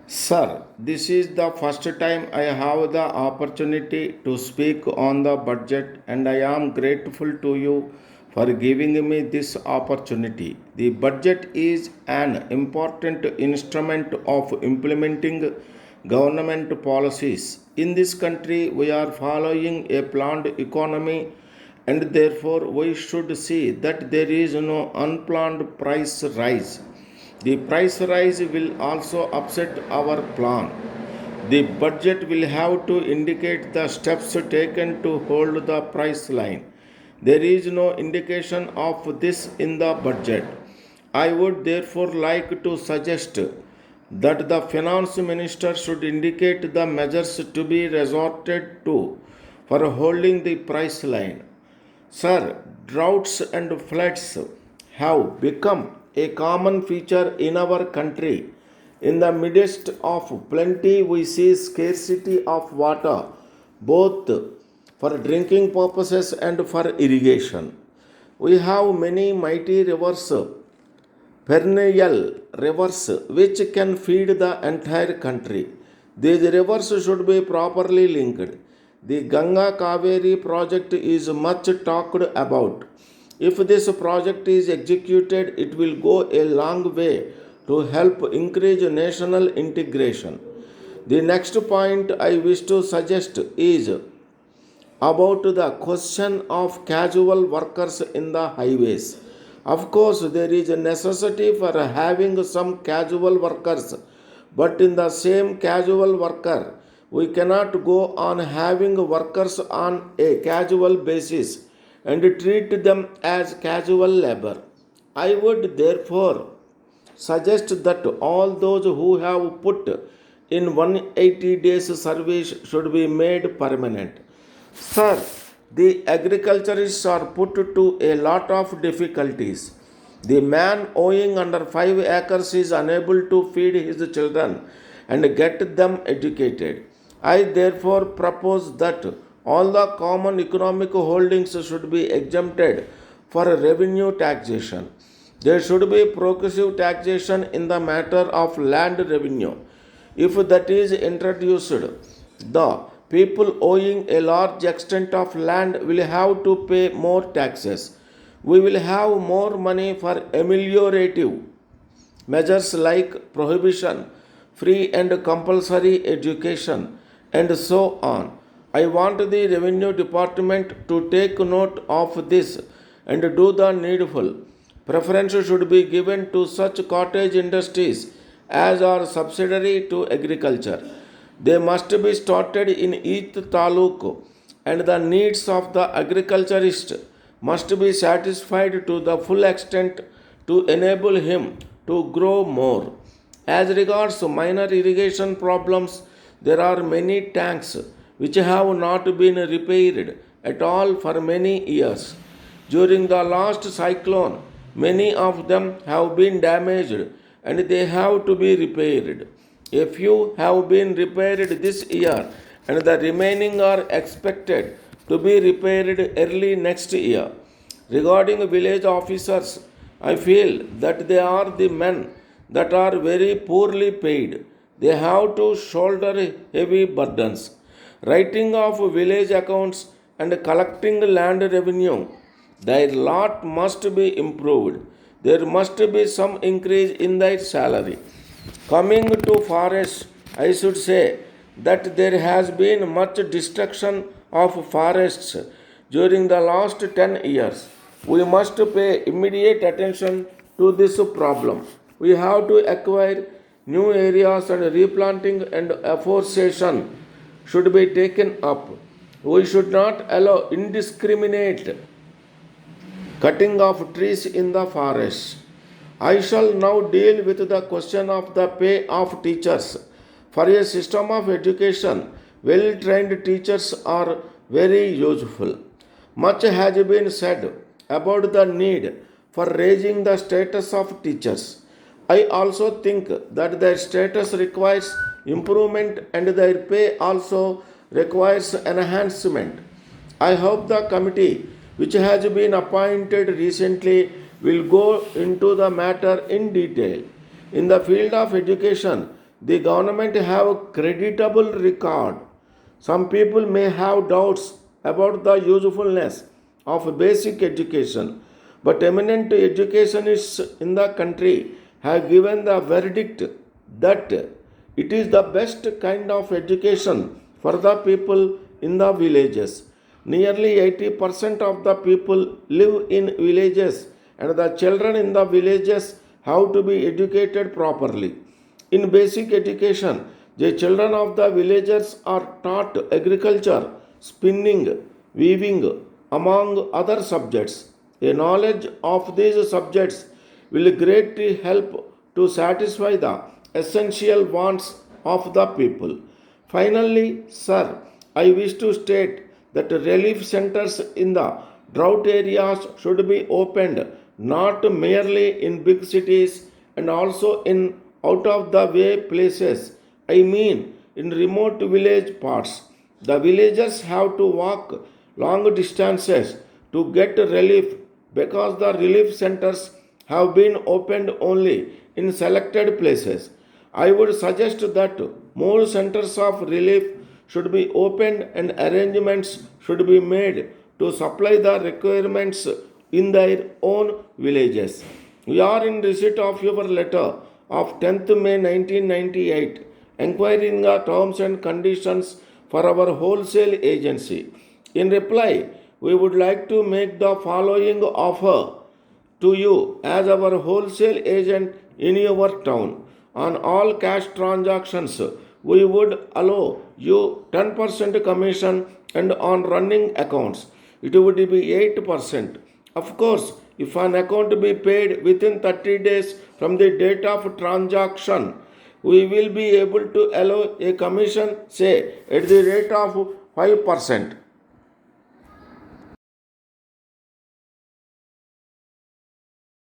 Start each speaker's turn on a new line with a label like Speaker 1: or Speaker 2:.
Speaker 1: Sir, this is the first time I have the opportunity to speak on the budget, and I am grateful to you for giving me this opportunity. The budget is an important instrument of implementing government policies. In this country, we are following a planned economy, and therefore we should see that there is no unplanned price rise. The price rise will also upset our plan. The budget will have to indicate the steps taken to hold the price line. There is no indication of this in the budget. I would therefore like to suggest that the finance minister should indicate the measures to be resorted to for holding the price line. Sir, droughts and floods have become a common feature in our country. In the midst of plenty, we see scarcity of water, both for drinking purposes and for irrigation. We have many mighty rivers, perennial rivers, which can feed the entire country. These rivers should be properly linked. The Ganga Kaveri project is much talked about. If this project is executed, it will go a long way to help increase national integration. The next point I wish to suggest is about the question of casual workers in the highways. Of course, there is a necessity for having some casual workers, but in the same casual worker, we cannot go on having workers on a casual basis and treat them as casual labor. I would therefore suggest that all those who have put in 180 days service should be made permanent. Sir, the agriculturists are put to a lot of difficulties. The man owing under 5 acres is unable to feed his children and get them educated. I therefore propose that all the common economic holdings should be exempted for revenue taxation. There should be progressive taxation in the matter of land revenue. If that is introduced, the people owing a large extent of land will have to pay more taxes. We will have more money for ameliorative measures like prohibition, free and compulsory education, and so on. I want the revenue department to take note of this and do the needful. Preference should be given to such cottage industries as are subsidiary to agriculture. They must be started in each taluk, and the needs of the agriculturist must be satisfied to the full extent to enable him to grow more. As regards minor irrigation problems, there are many tanks which have not been repaired at all for many years. During the last cyclone, many of them have been damaged and they have to be repaired. A few have been repaired this year and the remaining are expected to be repaired early next year. Regarding village officers, I feel that they are the men that are very poorly paid. They have to shoulder heavy burdens. Writing of village accounts and collecting land revenue, their lot must be improved. There must be some increase in their salary. Coming to forests, I should say that there has been much destruction of forests during the last 10 years. We must pay immediate attention to this problem. We have to acquire new areas and replanting and afforestation should be taken up. We should not allow indiscriminate cutting of trees in the forest. I shall now deal with the question of the pay of teachers. For a system of education, well trained teachers are very useful. Much has been said about the need for raising the status of teachers. I also think that their status requires improvement and their pay also requires enhancement. I hope the committee, which has been appointed recently, will go into the matter in detail. In the field of education, The government have a creditable record. Some people may have doubts about the usefulness of basic education, but eminent educationists in the country have given the verdict that it is the best kind of education for the people in the villages. Nearly 80% of the people live in villages, and the children in the villages have to be educated properly. In basic education, the children of the villagers are taught agriculture, spinning, weaving, among other subjects. A knowledge of these subjects will greatly help to satisfy the essential wants of the people. Finally, sir, I wish to state that relief centers in the drought areas should be opened not merely in big cities and also in out of the way places. I mean, in remote village parts. The villagers have to walk long distances to get relief because the relief centers have been opened only in selected places. I would suggest that more centers of relief should be opened and arrangements should be made to supply the requirements in their own villages. We are in receipt of your letter of 10th May 1998 inquiring the terms and conditions for our wholesale agency. In reply, we would like to make the following offer to you as our wholesale agent in your town. On all cash transactions, we would allow you 10% commission, and on running accounts, it would be 8%. Of course, if an account be paid within 30 days from the date of transaction, we will be able to allow a commission, say, at the rate of 5%.